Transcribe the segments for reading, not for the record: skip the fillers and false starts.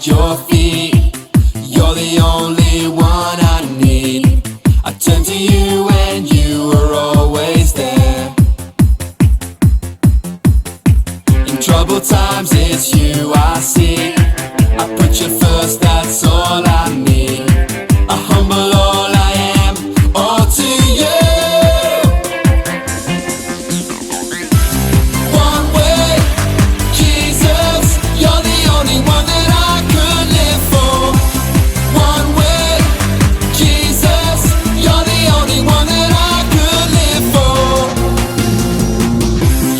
your feet. You're the only one I need. I turn to you and you are always there. In troubled times it's you I see. I put you first, that's all I need. I humble all I am, all to you. One way, Jesus, you're the only one that I could live for. One way, Jesus, you're the only one that I could live for.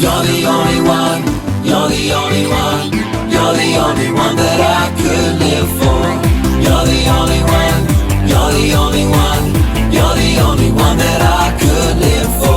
You're the only one, you're the only one, you're the only one that I could live for. You're the only one, you're the only one, you're the only one that I could live for.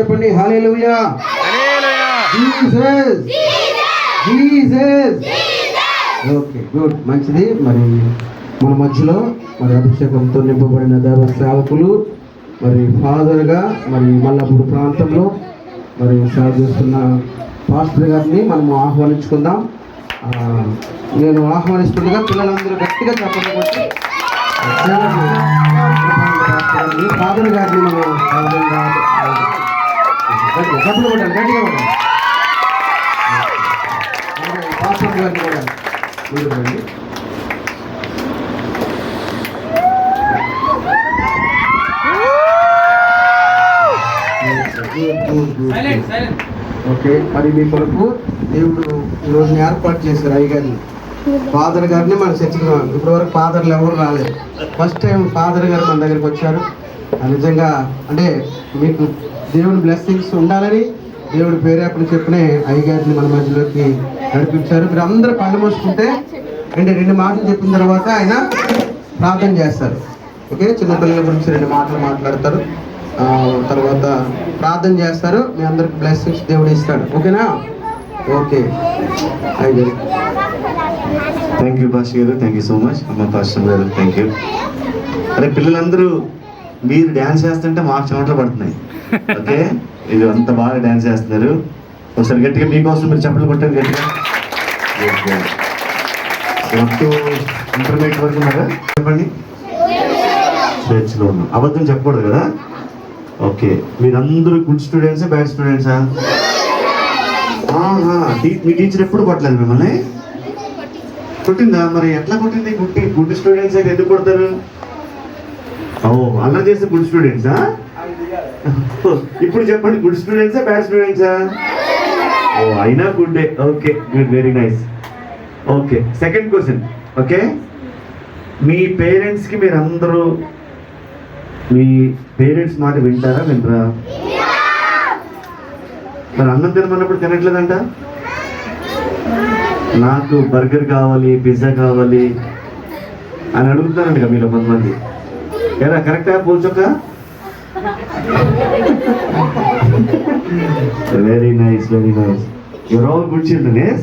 చెప్పండి, హల్లెలూయా, Jesus, Jesus. Okay, good, మంచిది. మరి మన మధ్యలో మరి అభిషేకంతో నింపబడిన దేవ సేవకులు, మరి ఫాదర్గా మరి మల్లాపూర్ ప్రాంతంలో మరి సేవ చేస్తున్న పాస్టర్ గారిని మనము ఆహ్వానించుకుందాం. నేను ఆహ్వానిస్తుండగా పిల్లలందరూ గట్టిగా చెప్పండి, ఫాదర్ గారిని మనం చెప్పలు కొట్టాలి, గట్టిగా కొట్టాలి. పాస్టర్ గారిని కూడా మీరు రండి. ఓకే, మరి మీ కొరకు దేవుడు ఈరోజు ఏర్పాటు చేశారు అయ్యగారిని, ఫాదర్ గారిని మన చర్చికి. ఇప్పటి వరకు ఫాదర్లు ఎవరు రాలేదు, ఫస్ట్ టైం ఫాదర్ గారు మన దగ్గరికి వచ్చారు. నిజంగా అంటే మీకు దేవుని బ్లెస్సింగ్స్ ఉండాలని దేవుడు పేరేపని చెప్పిన అయ్యగారిని మన మధ్యలోకి నడిపించారు. మీరు అందరూ కళ్ళు మూసుకుంటే అంటే 2 మాటలు చెప్పిన తర్వాత ఆయన ప్రార్థన చేస్తారు. ఓకే, చిన్నపిల్లల గురించి 2 మాటలు మాట్లాడతారు, తర్వాత ప్రార్థన చేస్తారు. మీ అందరికి బ్లెస్సింగ్స్ దేవుడు ఇస్తాడు. ఓకేనా? ఓకే, అయ్యగారు. థ్యాంక్ యూ పాస్టర్ గారు, థ్యాంక్ యూ సో మచ్. అమ్మ పాస్టర్ గారు, థ్యాంక్ యూ. అరే పిల్లలందరూ మీరు డ్యాన్స్ చేస్తుంటే మాకు చెమటలు పడుతున్నాయి. ఓకే, ఇది అంత బాగా డ్యాన్స్ చేస్తున్నారు. ఒకసారి గట్టిగా మీకోసం మీరు చెప్పలు కొట్టారు గట్టిగా. ఇంటర్మీడియట్ వరకు ఉన్నారా? చెప్పండి. చర్చ్లో ఉన్నాం. అబద్ధం చెప్పకూడదు కదా? ఓకే, మీరందరూ గుడ్ స్టూడెంట్సా బ్యాడ్ స్టూడెంట్సా? మీ టీచర్ ఎప్పుడు కొట్టలేదు మిమ్మల్ని? కొట్టిందా? మరి ఎట్లా కొట్టింది? గుడ్ స్టూడెంట్స్ అయితే ఎందుకు కొడతారు? అలా చేస్తే గుడ్ స్టూడెంట్సా? ఇప్పుడు చెప్పండి, గుడ్ స్టూడెంట్సా బ్యాడ్ స్టూడెంట్సా? అయినా good day. Okay, good, very nice. Okay, second question. Okay, మీ పేరెంట్స్కి మీరు అందరూ మీ పేరెంట్స్ మాట వింటారా వింటారా? మరి అన్నం తినమన్నప్పుడు తినట్లేదంట. నాకు బర్గర్ కావాలి, పిజ్జా కావాలి అని అడుగుతారంట మీలో కొంతమంది. ఎలా కరెక్టా పోల్చొక్క? Very nice, very nice. You're all good children.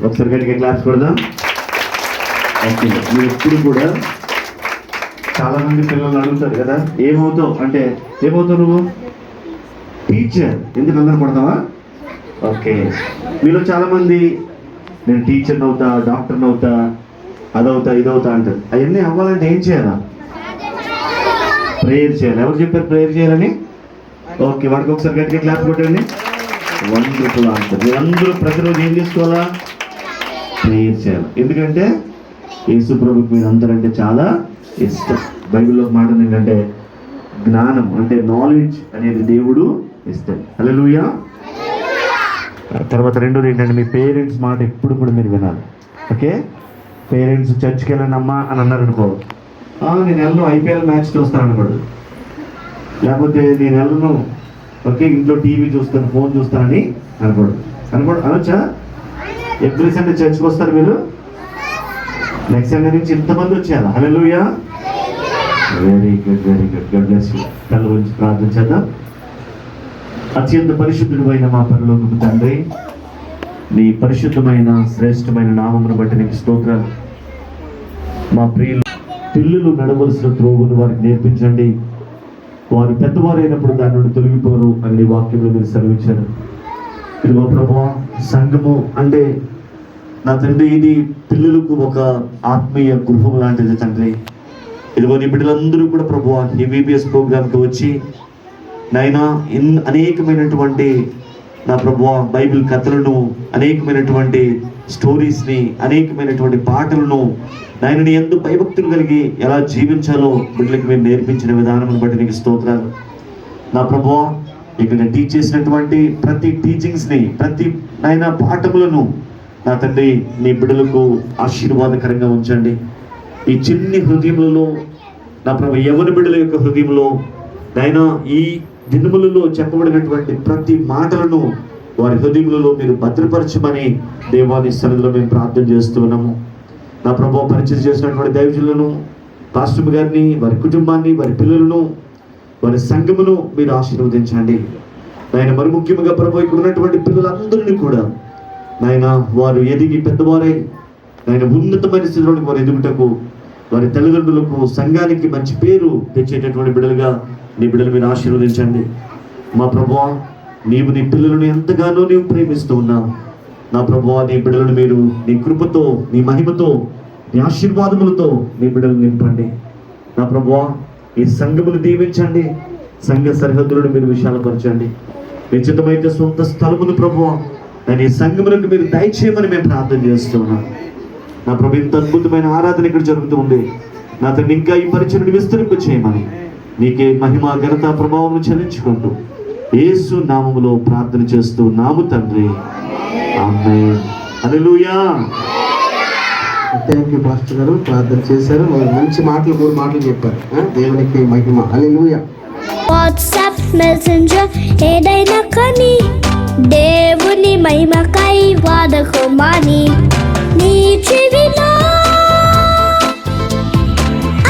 ఒకసారి గట్టిగా క్లాస్ కొడదాం. ఓకే, మీరు ఎప్పుడు కూడా చాలా మంది పిల్లలు అడుగుతారు కదా, ఏమవుతావు అంటే, ఏమవుతావు నువ్వు? టీచర్. ఎందుకు అందరూ కొడతావా? ఓకే, మీలో చాలా మంది నేను టీచర్ని అవుతా, డాక్టర్ని అవుతా, అదవుతా ఇదవుతా అంటారు. అవన్నీ అవ్వాలంటే ఏం చేయాలా? ప్రేయర్ చేయాలి. ఎవరు చెప్పారు ప్రేయర్ చేయాలని? ఓకే, వాడికి ఒకసారి గట్టిగా క్లాస్ కొట్టండి. Wonderful answer. మీరందరూ ప్రతిరోజు ఏం చేసుకోవాలా? ప్రేయర్ చేయాలి. ఎందుకంటే యేసు ప్రభుకి మీరు అందరంటే చాలా ఇష్టం. బైబిల్లో మాట ఏంటంటే జ్ఞానం అంటే నాలెడ్జ్ అనేది దేవుడు ఇస్తాడు. హల్లెలూయా. తర్వాత రెండోది ఏంటంటే మీ పేరెంట్స్ మాట ఎప్పుడు కూడా మీరు వినాలి. ఓకే, పేరెంట్స్ చర్చ్కి వెళ్ళండి అమ్మా అని అన్నారు అనుకో, నేను వెళ్ళను ఐపీఎల్ మ్యాచ్ చూస్తాను అనకూడదు. లేకపోతే నేను వెళ్ళను, ఓకే ఇంట్లో టీవీ చూస్తాను, ఫోన్ చూస్తానని అనకూడదు. అనొచ్చా? ఎవ్రీ సండే చర్చ్కి వస్తారు మీరు. నెక్స్ట్ సండే నుంచి ఇంతమంది వచ్చేయాలి. Hallelujah. Very good, very good. God bless you. కళ్ళ గురించి ప్రార్థన చేద్దాం. అత్యంత పరిశుద్ధుడు అయిన మా పరలోకపు తండ్రి, నీ పరిశుద్ధమైన శ్రేష్టమైన నామమును బట్టి నీకు స్తోత్రాలు. మా ప్రియులు పిల్లలు నడవలసిన త్రోవను వారికి నేర్పించండి. వారు పెద్దవారైనప్పుడు దాని నుండి తొలగిపోరు అని వాక్యంలో మీరు సెలవించారు. ఇదిగో ప్రభువా, సంఘము అంటే నా తండ్రి ఇది పిల్లలకు ఒక ఆత్మీయ గృహం లాంటిది తండ్రి. ఇదిగో నీ బిడ్డలందరూ కూడా ప్రభువా ఈ VBS ప్రోగ్రామ్కి వచ్చి నాయనా అనేకమైనటువంటి నా ప్రభువా బైబిల్ కథలను, అనేకమైనటువంటి స్టోరీస్ని, అనేకమైనటువంటి పాటలను నాయన నీ యందు భయభక్తులు కలిగి ఎలా జీవించాలో బిడ్డలకు మీరు నేర్పించిన విధానం బట్టి నీకు స్తోత్రాలు. నా ప్రభువా ఇక్కడ నేను టీచ్ చేసినటువంటి ప్రతి టీచింగ్స్ని, ప్రతి నాయన పాఠములను నా తండ్రి నీ బిడ్డలకు ఆశీర్వాదకరంగా ఉంచండి. ఈ చిన్ని హృదయములలో నా ప్రభు యవ్వన బిడ్డల యొక్క హృదయంలో నాయనా ఈ దినములలో చెప్పబడినటువంటి ప్రతి మాటలను వారి హృదయములలో మీరు భద్రపరచమని దేవాది సన్నిధిలో మేము ప్రార్థన చేస్తున్నాము. నా ప్రభువు పరిచయం చేసినటువంటి దైవజనులను, పాస్టర్ గారిని, వారి కుటుంబాన్ని, వారి పిల్లలను వారి సంఘమును మీరు ఆశీర్వదించండి నాయన. మరి ముఖ్యంగా ప్రభు ఇక్కడ ఉన్నటువంటి పిల్లలందరినీ కూడా నాయన వారు ఎదిగి పెద్దవారై నాయన ఉన్నతమైన స్థితిలోకి వారు ఎదుగుటకు వారి తల్లిదండ్రులకు సంఘానికి మంచి పేరు తెచ్చేటటువంటి బిడ్డలుగా నీ బిడ్డలు మీరు ఆశీర్వదించండి. మా ప్రభువా, నీవు నీ పిల్లలను ఎంతగానో నీవు ప్రేమిస్తూ ఉన్నావు. నా ప్రభువా, నీ బిడ్డలను మీరు నీ కృపతో, నీ మహిమతో, నీ ఆశీర్వాదములతో నీ బిడ్డలు నింపండి. నా ప్రభువా, ఈ సంఘమును దీవించండి. సంఘ సరిహద్దులను మీరు విశాలపరచండి. నిశ్చితమైతే సొంత స్థలమును ప్రభువా ఈ సంఘములకు మీరు దయచేయమని మేము ప్రార్థన చేస్తున్నాం. నా ప్రభు, ఇంత అద్భుతమైన ఆరాధన ఇక్కడ జరుగుతూ ఉంది. నా తండ్రి ఇంకా ఈ పరిచయను విస్తరింప చేయమని నీకే మహిమ ఘనత ప్రభావం చెల్లించుకుంటూ యేసు నామములో ప్రార్థన చేస్తూ నాము తండ్రి, ఆమేన్. హల్లెలూయా. థ్యాంక్ యూ పాస్టర్ గారు, ప్రార్థన చేశారు. మంచి మాటలు, 3 మాటలు చెప్పారు. దేవునికి మహిమ. హల్లెలూయా. వాట్సాప్ మెసెంజర్ ఏదైనా కానీ దేవుని మహిమకై వాడకుమని నీ చెవిలో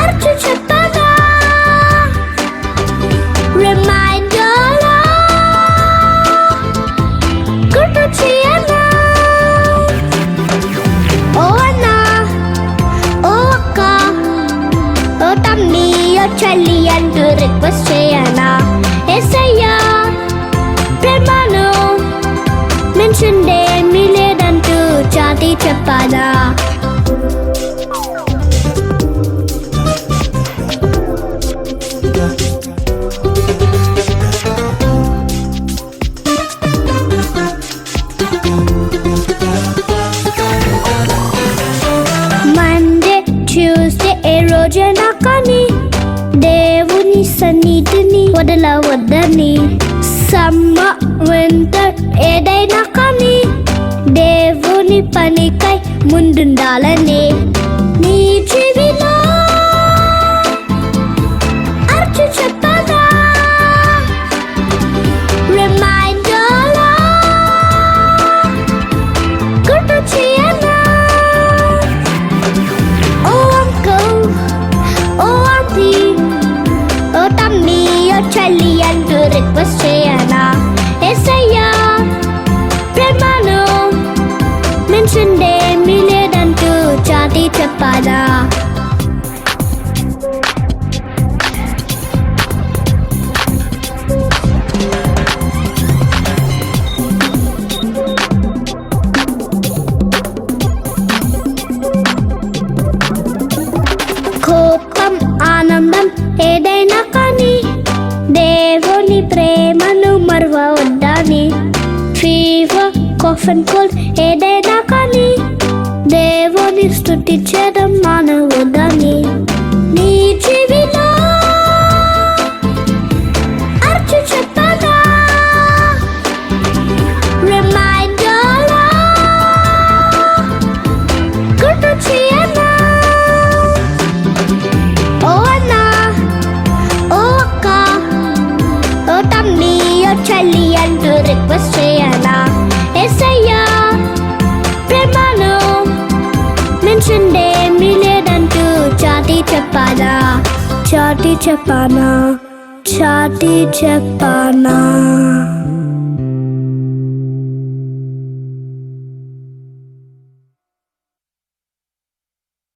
అర్చు చెప్పగా రిమైండర్లా గుర్తు చేయనా. ఓ అన్నా, ఓ అక్క, ఓ తమ్మి, ఓ చెల్లి అంటూ రిక్వెస్ట్ చేయనా. యేసయ్యా ప్రేమను మెన్షన్ ఏమీ లేదంటూ చాటి చెప్పాలా. మండే, ట్యూస్డే ఏ రోజైనా కానీ దేవుని సన్నిధిని వదలవద్దని. సమ్మర్, వింటర్ ఏదైనా కానీ దేవుని పనికై ముందుండాలని నీ చెవిలో అర్చు చెప్పగా రిమైండర్లా గుర్తు చేయనా. ఓ అంకుల్, ఓ ఆంటీ, ఓ తమ్మి, ఓ చెల్లి అంటూ రిక్వెస్ట్ చేయనా. యేసయ్యా ప్రేమను మెన్షన్ ఏమీ లేదంటూ చాటి చెప్పాలా. కోపం, ఆనందం ఏదైనా కానీ దేవుని ప్రేమను మరువవద్దని. ఫీవర్, కాఫ్ అండ్ కోల్డ్ ఏదైనా కానీ దేవుని స్తుతించడం మానవద్దని. నీ చెవిలో అర్చు చెప్పగా రిమైండర్లా గుర్తు చేయనా. ఓ అన్నా, ఓ అక్క, ఓ తమ్మి, ఓ చెల్లి అంటూ రిక్వెస్ట్ చేయనా. యేసయ్యా ప్రేమను మెన్షన్ ఏమీ లేదంటూ చాటి చెప్పాలా. చాటి చెప్పానా, చాటి చెప్పానా.